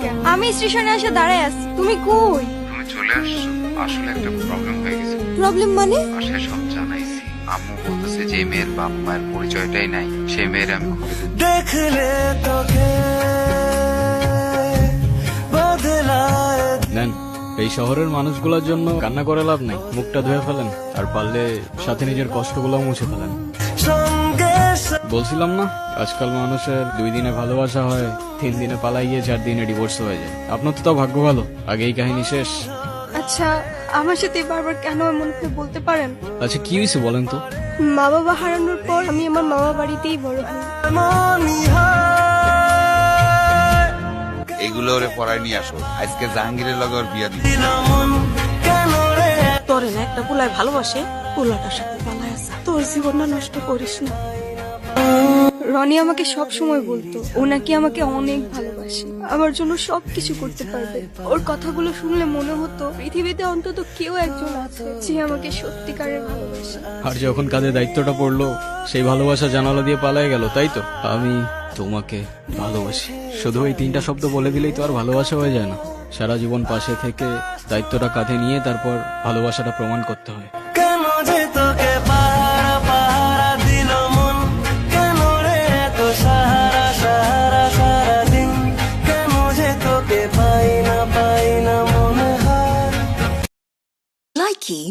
কেন? আমি স্টেশনে এসে দাঁড়ায় আছি, তুমি কই? তুমি চলে আসছো, আসলে একটা প্রবলেম হয়ে গেছে। প্রবলেম মানে? বাসায় সব জানাইছি, আম্মু বলতেছে যে মেয়ের বাপ মায়ের পরিচয়টাই নাই, সেই মেয়ের আমি খুঁজে দেব। দেখলে তোকে বদলায় নেন, এই শহরের মানুষগুলোর জন্য কান্না করে লাভ নেই, মুখটা ধুয়ে ফেলেন, আর পারলে সাথে নিজের কষ্টগুলো মুছে ফেলেন। সঙ্গে বলছিলাম না, আজকাল মানুষের 2 দিনে ভালোবাসা হয়, 3 দিনে পালাই গিয়ে 4 দিনে ডিভোর্স হয়ে যায়। আপনার তো তাও ভাগ্য ভালো, আগেই কাহিনী শেষ। আচ্ছা, আমার সাথে বারবার কেন এমন করে বলতে পারেন? আচ্ছা কি হয়েছে বলেন তো? মা বাবা হারানোর পর আমি আমার মামা বাড়িতেই বড় হই। মনি হয় এগুলো ওরে পড়ায় নিয়ে আসো, আজকে জাহাঙ্গীরের লগে ওর বিয়া দিই। মন কেন রে তোরে না একটা পুলায় ভালোবাসে, পুলাটার সাথে পালায় আছে। তোর জীবনটা নষ্ট করিস না। রনি আমাকে সব সময় বলতো ও নাকি আমাকে অনেক ভালোবাসে, আমার জন্য সবকিছু করতে পারবে। ওর কথাগুলো শুনলে মনে হতো পৃথিবীতে অন্তত কেউ একজন আছে যে আমাকে সত্যিকারের ভালোবাসে। আর যখন কাঁধে দায়িত্বটা পড়লো, সেই ভালোবাসা জানালা দিয়ে পালায় গেল, তাই তো? আমি তোমাকে ভালোবাসি, শুধু এই 3টা শব্দ বলে দিলেই তো আর ভালোবাসা হয়ে যায় না। সারা জীবন পাশে থেকে দায়িত্বটা কাঁধে নিয়ে তারপর ভালোবাসাটা প্রমাণ করতে হয়। কেন যে তোকে পাহারা পাহারা দিল মন কেন রে এত সাহারা সাহারা সারাদিন কেন যে তোকে পাই না মনে হয় Likey